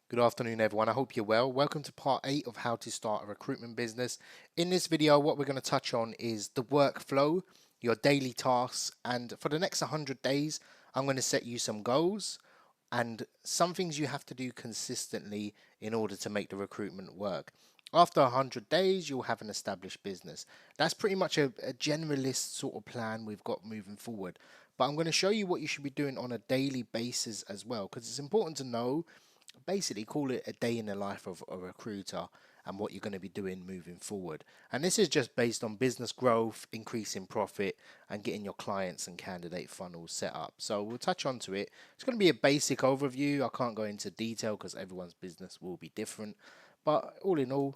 Good afternoon, everyone. I hope you're well. Welcome to part 8 of how to start a recruitment business. In this video, what we're going to touch on is the workflow, your daily tasks, and for the next 100 days, I'm going to set you some goals and some things you have to do consistently in order to make the recruitment work. After 100 days, you'll have an established business. That's pretty much a generalist sort of plan we've got moving forward. But I'm going to show you what you should be doing on a daily basis as well, because it's important to know, basically call it a day in the life of a recruiter and what you're going to be doing moving forward. And this is just based on business growth, increasing profit, and getting your clients and candidate funnels set up. So we'll touch on to it. It's going to be a basic overview. I can't go into detail because everyone's business will be different. But all in all,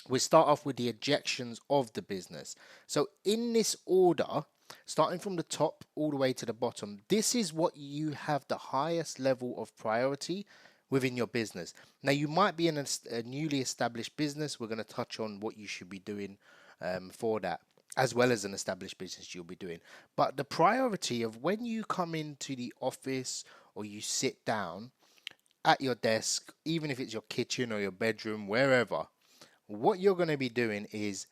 we start off with the ejections of the business. So in this order, starting from the top all the way to the bottom, this is what you have the highest level of priority within your business. Now, you might be in a newly established business. We're going to touch on what you should be doing for that, as well as an established business you'll be doing. But the priority of when you come into the office or you sit down at your desk, even if it's your kitchen or your bedroom, wherever, what you're going to be doing is,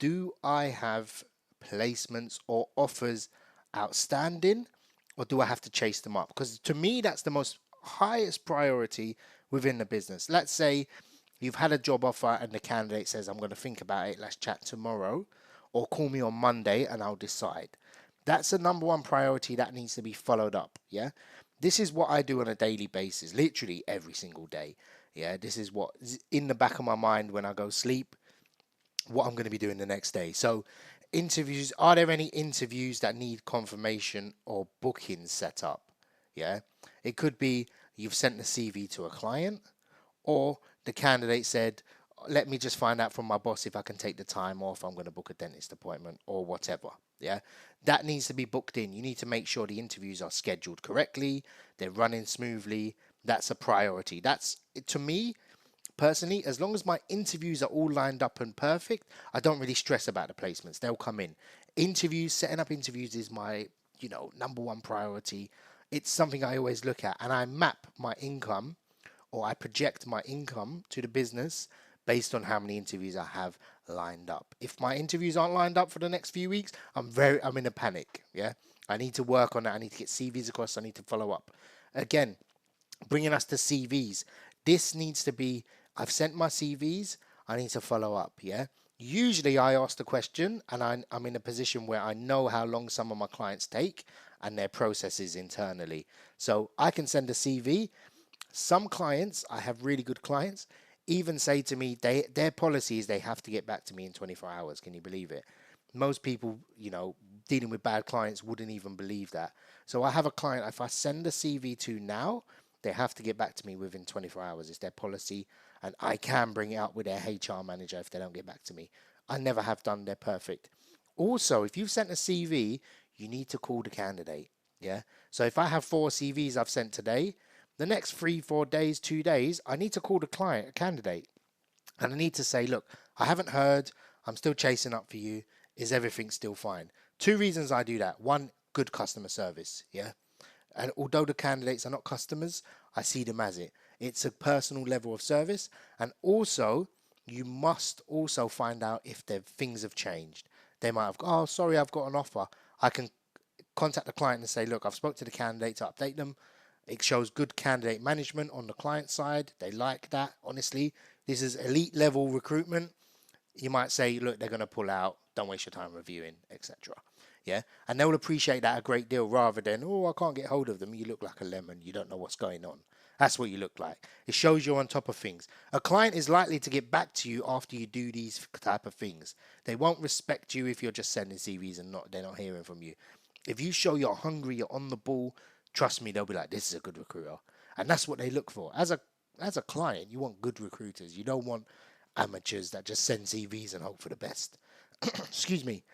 do I have placements or offers outstanding, or do I have to chase them up? Because to me, that's the most highest priority within the business. Let's say you've had a job offer and the candidate says, I'm going to think about it, let's chat tomorrow, or call me on Monday and I'll decide. That's the number one priority that needs to be followed up. Yeah. This is what I do on a daily basis, literally every single day. Yeah. This is what's in the back of my mind when I go sleep, what I'm going to be doing the next day. So, interviews, are there any interviews that need confirmation or booking set up? Yeah. It could be you've sent the CV to a client, or the candidate said, let me just find out from my boss if I can take the time off. I'm going to book a dentist appointment or whatever. Yeah. That needs to be booked in. You need to make sure the interviews are scheduled correctly, they're running smoothly. That's a priority. That's, to me, personally, as long as my interviews are all lined up and perfect, I don't really stress about the placements. They'll come in. Interviews, setting up interviews is my, number one priority. It's something I always look at, and I map my income, or I project my income to the business based on how many interviews I have lined up. If my interviews aren't lined up for the next few weeks, I'm in a panic. Yeah. I need to work on that. I need to get CVs across. I need to follow up. Again, bringing us to CVs. This needs to be, I've sent my CVs, I need to follow up. Yeah. Usually I ask the question and I'm in a position where I know how long some of my clients take and their processes internally. So I can send a CV. Some clients, I have really good clients, even say to me, their policy is they have to get back to me in 24 hours. Can you believe it? Most people, dealing with bad clients wouldn't even believe that. So I have a client, if I send a CV to now, they have to get back to me within 24 hours. It's their policy, and I can bring it up with their HR manager if they don't get back to me. I never have done. They're perfect. Also, if you've sent a CV, you need to call the candidate. Yeah. So if I have 4 CVs I've sent today, the next 3, 4 days, 2 days, I need to call the client, candidate, and I need to say, look, I haven't heard. I'm still chasing up for you. Is everything still fine? 2 reasons I do that. One, good customer service. Yeah. And although the candidates are not customers, I see them as it. It's a personal level of service. And also, you must also find out if things have changed. They might have, oh, sorry, I've got an offer. I can contact the client and say, look, I've spoke to the candidate to update them. It shows good candidate management on the client side. They like that, honestly. This is elite level recruitment. You might say, look, they're going to pull out. Don't waste your time reviewing, etc. Yeah. And they'll appreciate that a great deal rather than, oh, I can't get hold of them. You look like a lemon. You don't know what's going on. That's what you look like. It shows you're on top of things. A client is likely to get back to you after you do these type of things. They won't respect you if you're just sending CVs and they're not hearing from you. If you show you're hungry, you're on the ball, trust me, they'll be like, this is a good recruiter. And that's what they look for. As a client, you want good recruiters. You don't want amateurs that just send CVs and hope for the best. Excuse me.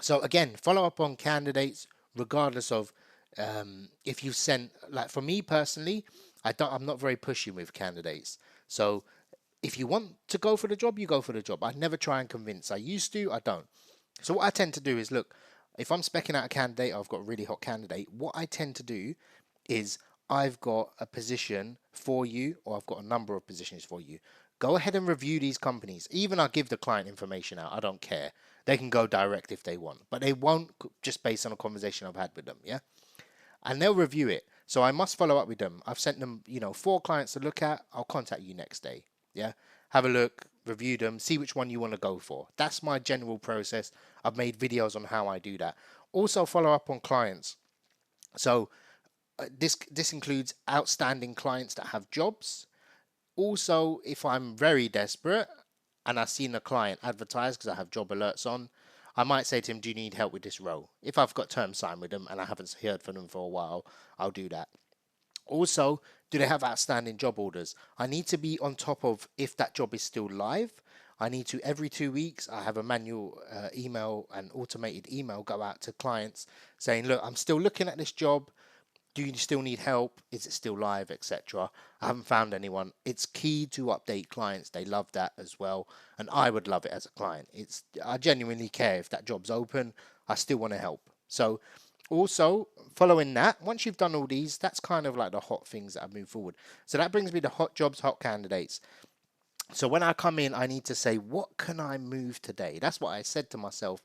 So again, follow up on candidates regardless of if you've sent. Like for me personally, I'm not very pushy with candidates. So if you want to go for the job, you go for the job. I never try and convince. I used to, I don't. So what I tend to do is, look, if I'm specking out a candidate, I've got a really hot candidate. What I tend to do is I've got a position for you, or I've got a number of positions for you. Go ahead and review these companies. Even I'll give the client information out. I don't care. They can go direct if they want, but they won't just based on a conversation I've had with them. Yeah. And they'll review it. So I must follow up with them. I've sent them, 4 clients to look at. I'll contact you next day. Yeah. Have a look, review them, see which one you want to go for. That's my general process. I've made videos on how I do that. Also follow up on clients. So this includes outstanding clients that have jobs. Also, if I'm very desperate and I've seen a client advertise because I have job alerts on, I might say to him, do you need help with this role? If I've got terms signed with them and I haven't heard from them for a while, I'll do that. Also, do they have outstanding job orders? I need to be on top of if that job is still live. I need to, every 2 weeks, I have a manual email and automated email go out to clients saying, look, I'm still looking at this job. Do you still need help? Is it still live, etc.? I haven't found anyone. It's key to update clients. They love that as well, and I would love it as a client. I genuinely care if that job's open. I still want to help. So also following that, once you've done all these, that's kind of like the hot things that I move forward. So that brings me to hot jobs, hot candidates. So when I come in, I need to say, what can I move today? That's what I said to myself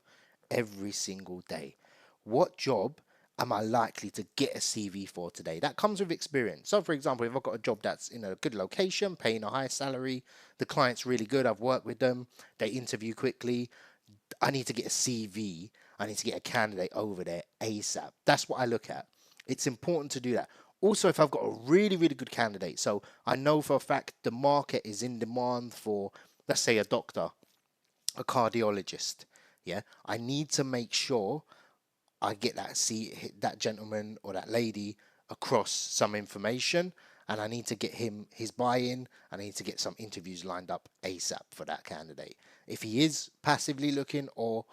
every single day. What job am I likely to get a CV for today? That comes with experience. So for example, if I've got a job that's in a good location, paying a high salary, the client's really good, I've worked with them, they interview quickly, I need to get a CV, I need to get a candidate over there ASAP. That's what I look at. It's important to do that. Also, if I've got a really, really good candidate, so I know for a fact the market is in demand for, let's say, a doctor, a cardiologist, yeah, I need to make sure I get that gentleman or that lady across some information, and I need to get his buy-in. I need to get some interviews lined up ASAP for that candidate. If he is passively looking, or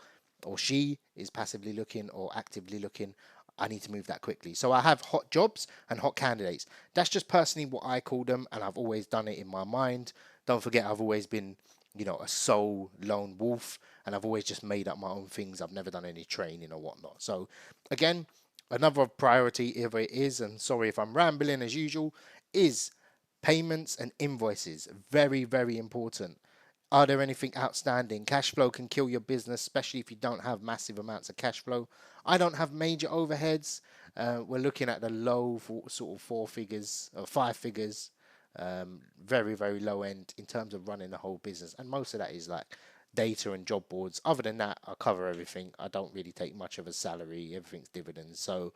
she is passively looking or actively looking, I need to move that quickly. So I have hot jobs and hot candidates. That's just personally what I call them, and I've always done it in my mind. Don't forget, I've always been, a sole lone wolf, and I've always just made up my own things. I've never done any training or whatnot. So again, another priority, if it is, and sorry if I'm rambling as usual, is payments and invoices. Very, very important. Are there anything outstanding? Cash flow can kill your business, especially if you don't have massive amounts of cash flow. I don't have major overheads. We're looking at the low sort of 4 figures or 5 figures, very, very low end in terms of running the whole business. And most of that is like data and job boards. Other than that, I cover everything. I don't really take much of a salary. Everything's dividends. So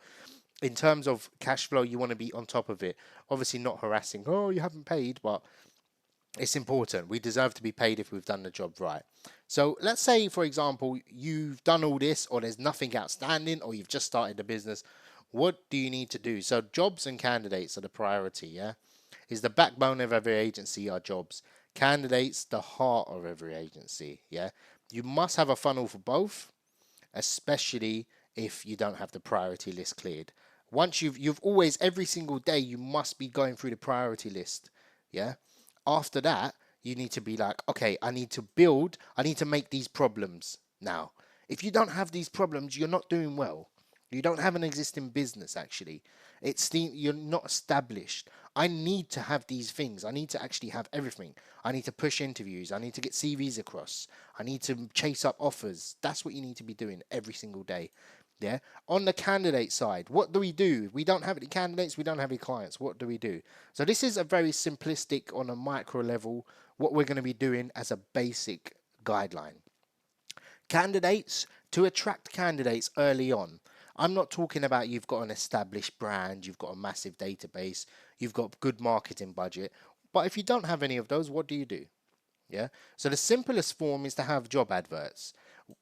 in terms of cash flow, you want to be on top of it. Obviously not harassing, oh, you haven't paid, but it's important. We deserve to be paid if we've done the job right. So let's say, for example, you've done all this, or there's nothing outstanding, or you've just started the business. What do you need to do? So jobs and candidates are the priority, yeah? Is the backbone of every agency are jobs. Candidates, the heart of every agency, yeah? You must have a funnel for both, especially if you don't have the priority list cleared. Once you've always, every single day, you must be going through the priority list, yeah? After that, you need to be like, okay, I need to make these problems now. If you don't have these problems, you're not doing well. You don't have an existing business, actually. You're not established. I need to have these things. I need to actually have everything. I need to push interviews. I need to get CVs across. I need to chase up offers. That's what you need to be doing every single day. Yeah. On the candidate side, what do we do? We don't have any candidates. We don't have any clients. What do we do? So this is a very simplistic on a micro level, what we're going to be doing as a basic guideline. Candidates, to attract candidates early on. I'm not talking about you've got an established brand, you've got a massive database, you've got good marketing budget. But if you don't have any of those, what do you do? Yeah. So the simplest form is to have job adverts.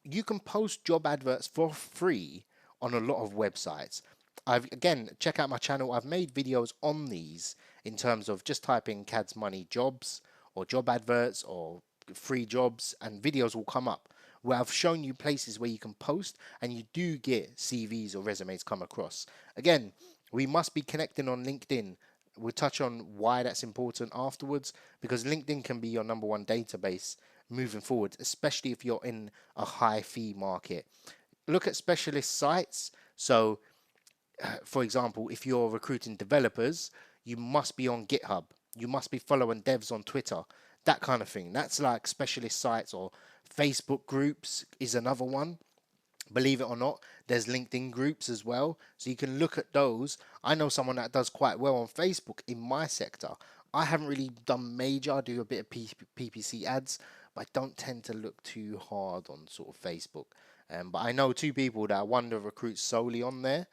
You can post job adverts for free on a lot of websites. Again, check out my channel. I've made videos on these in terms of just typing CADS Money jobs or job adverts or free jobs, and videos will come up where I've shown you places where you can post and you do get CVs or resumes come across. Again, we must be connecting on LinkedIn. We'll touch on why that's important afterwards, because LinkedIn can be your number one database moving forward, especially if you're in a high fee market. Look at specialist sites. So for example, if you're recruiting developers, you must be on GitHub. You must be following devs on Twitter. That kind of thing. That's like specialist sites, or Facebook groups is another one. Believe it or not, there's LinkedIn groups as well. So you can look at those. I know someone that does quite well on Facebook in my sector. I haven't really done major. I do a bit of PPC ads, but I don't tend to look too hard on sort of Facebook. But I know two people that one that recruits solely on there.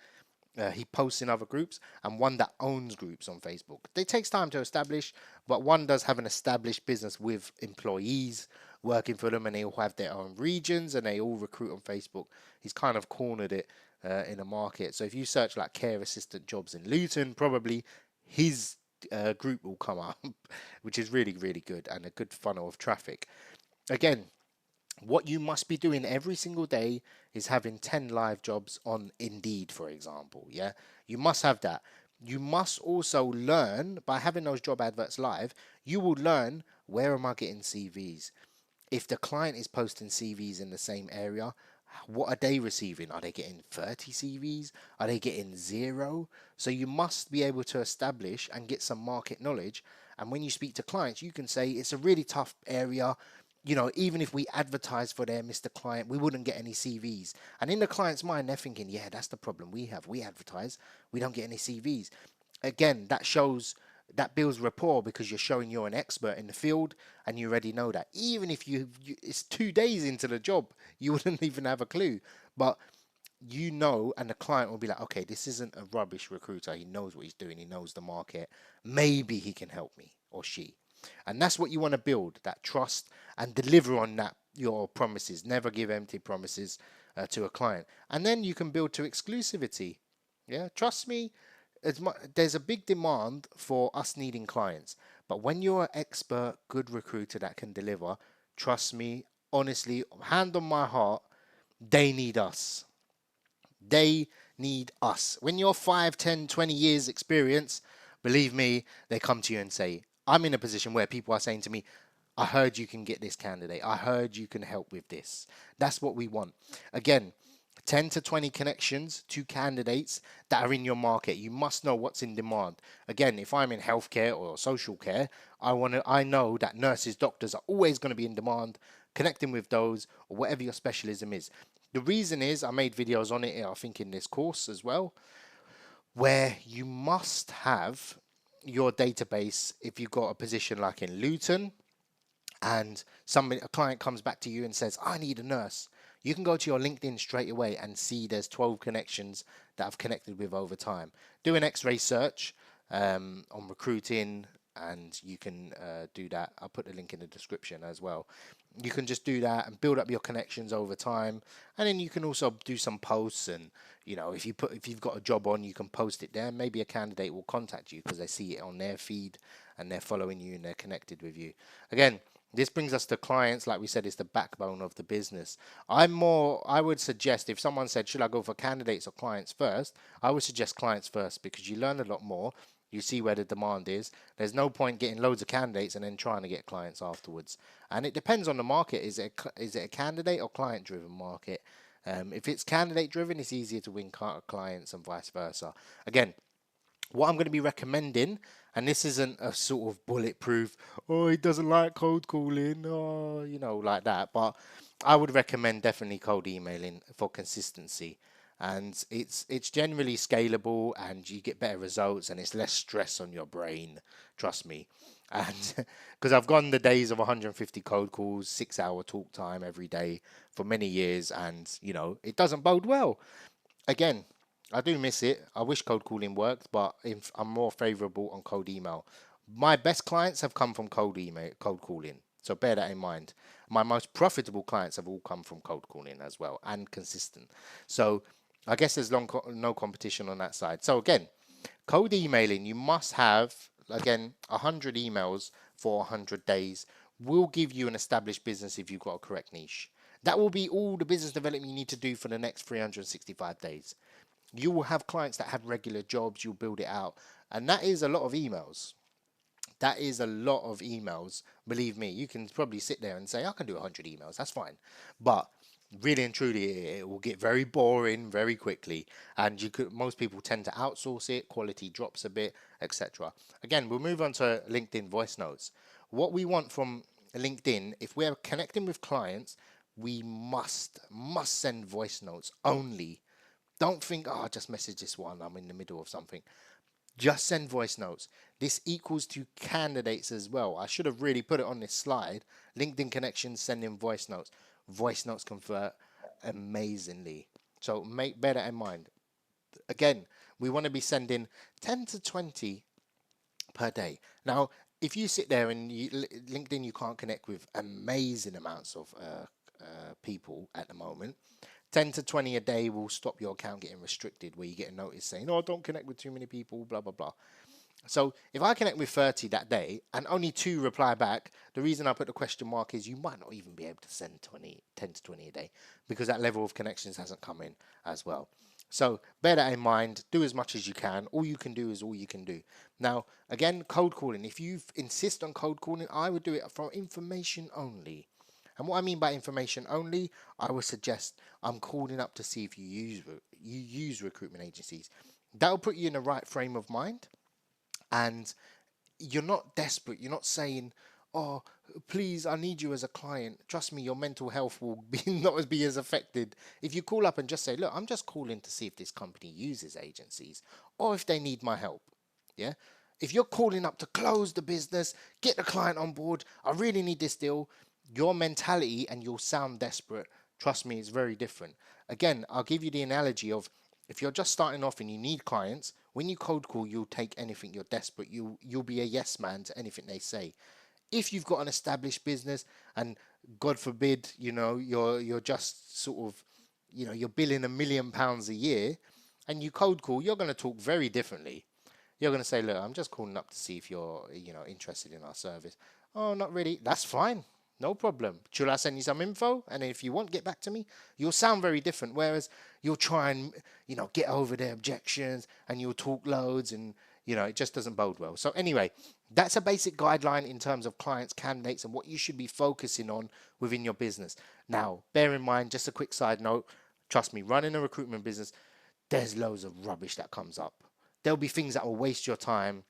He posts in other groups, and one that owns groups on Facebook. It takes time to establish, but one does have an established business with employees working for them, and they all have their own regions, and they all recruit on Facebook. He's kind of cornered it in the market. So if you search like care assistant jobs in Luton, probably his group will come up, which is really, really good, and a good funnel of traffic. Again, what you must be doing every single day is having 10 live jobs on Indeed, for example. Yeah, you must have that. You must also learn by having those job adverts live. You will learn, where am I getting CVs? If the client is posting CVs in the same area, what are they receiving? Are they getting 30 CVs? Are they getting zero? So you must be able to establish and get some market knowledge. And when you speak to clients, you can say it's a really tough area. Even if we advertise for there, Mr. Client, we wouldn't get any CVs. And in the client's mind, they're thinking, yeah, that's the problem we have. We advertise, we don't get any CVs. Again, that builds rapport, because you're showing you're an expert in the field, and you already know that. Even if it's 2 days into the job, you wouldn't even have a clue. But and the client will be like, okay, this isn't a rubbish recruiter. He knows what he's doing. He knows the market. Maybe he can help me, or she. And that's what you want to build, that trust, and deliver on that, your promises. Never give empty promises to a client. And then you can build to exclusivity. Yeah, trust me, there's a big demand for us needing clients. But when you're an expert, good recruiter that can deliver, trust me, honestly, hand on my heart, they need us. They need us. When you're 5, 10, 20 years experience, believe me, they come to you and say, I'm in a position where people are saying to me, I heard you can get this candidate. I heard you can help with this. That's what we want. Again, 10 to 20 connections to candidates that are in your market. You must know what's in demand. Again, if I'm in healthcare or social care, I know that nurses, doctors are always going to be in demand. Connecting with those, or whatever your specialism is. The reason is, I made videos on it, I think, in this course as well, where you must have your database. If you've got a position like in Luton, and a client comes back to you and says, I need a nurse, you can go to your LinkedIn straight away and see there's 12 connections that I've connected with over time. Do an X-ray search on recruiting, and you can do that. I'll put the link in the description as well. You can just do that and build up your connections over time, and then you can also do some posts. And if you've got a job on, you can post it there. Maybe a candidate will contact you because they see it on their feed and they're following you and they're connected with you. Again, this brings us to clients. Like we said, it's the backbone of the business. I would suggest, if someone said, should I go for candidates or clients first? I would suggest clients first, because you learn a lot more. You see where the demand is. There's no point getting loads of candidates and then trying to get clients afterwards. And it depends on the market. Is it a candidate or client driven market? If it's candidate driven, it's easier to win clients, and vice versa. Again, what I'm going to be recommending, and this isn't a sort of bulletproof, oh, he doesn't like cold calling, oh, like that, but I would recommend definitely cold emailing for consistency. And it's generally scalable, and you get better results, and it's less stress on your brain, trust me. And because I've gone the days of 150 cold calls, 6-hour talk time every day for many years, and it doesn't bode well. Again, I do miss it. I wish cold calling worked, but I'm more favorable on cold email. My best clients have come from cold calling. So bear that in mind. My most profitable clients have all come from cold calling as well, and consistent. So I guess there's no competition on that side. So again, cold emailing, you must have, again, 100 emails for 100 days will give you an established business if you've got a correct niche. That will be all the business development you need to do for the next 365 days. You will have clients that have regular jobs, you'll build it out. And that is a lot of emails. That is a lot of emails. Believe me, you can probably sit there and say, I can do 100 emails, that's fine. But Really and truly, it will get very boring very quickly, and most people tend to outsource it, quality drops a bit, etc. Again, we'll move on to LinkedIn voice notes. What we want from LinkedIn, if we're connecting with clients, we must send voice notes only. Don't think, oh, just message this one, I'm in the middle of something. Just send voice notes. This equals to candidates as well. I should have really put it on this slide. LinkedIn connections, sending voice notes. Voice notes convert amazingly. So bear that in mind. Again, we want to be sending 10 to 20 per day. Now, if you sit there and LinkedIn, you can't connect with amazing amounts of people at the moment. 10 to 20 a day will stop your account getting restricted, where you get a notice saying, oh, don't connect with too many people, blah, blah, blah. So if I connect with 30 that day and only 2 reply back, the reason I put the question mark is you might not even be able to send 10 to 20 a day, because that level of connections hasn't come in as well. So bear that in mind. Do as much as you can. All you can do is all you can do. Now, again, cold calling. If you insist on cold calling, I would do it for information only. And what I mean by information only, I would suggest I'm calling up to see if you use recruitment agencies. That'll put you in the right frame of mind, and you're not desperate. You're not saying, "Oh, please, I need you as a client." Trust me, your mental health will be not be as affected if you call up and just say, "Look, I'm just calling to see if this company uses agencies or if they need my help." Yeah. If you're calling up to close the business, get the client on board, I really need this deal, your mentality and you'll sound desperate. Trust me, it's very different. Again, I'll give you the analogy of, if you're just starting off and you need clients, when you cold call, you'll take anything. You're desperate. You'll be a yes man to anything they say. If you've got an established business and God forbid, you're just sort of, you're billing £1 million a year, and you cold call, you're going to talk very differently. You're going to say, look, I'm just calling up to see if you're, interested in our service. Oh, not really. That's fine. No problem. Should I send you some info? And if you want, get back to me. You'll sound very different. Whereas you'll try and, get over their objections, and you'll talk loads, and, it just doesn't bode well. So anyway, that's a basic guideline in terms of clients, candidates, and what you should be focusing on within your business. Now, bear in mind, just a quick side note, trust me, running a recruitment business, there's loads of rubbish that comes up. There'll be things that will waste your time.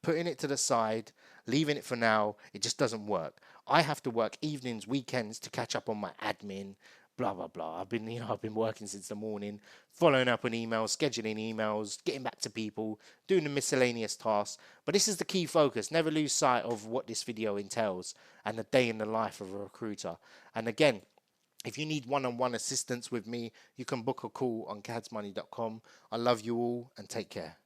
Putting it to the side, leaving it for now, it just doesn't work. I have to work evenings, weekends to catch up on my admin, blah blah blah. I've been working since the morning, following up on emails, scheduling emails, getting back to people, doing the miscellaneous tasks. But this is the key focus. Never lose sight of what this video entails and the day in the life of a recruiter. And again, if you need one-on-one assistance with me, you can book a call on cadsmoney.com. I love you all, and take care.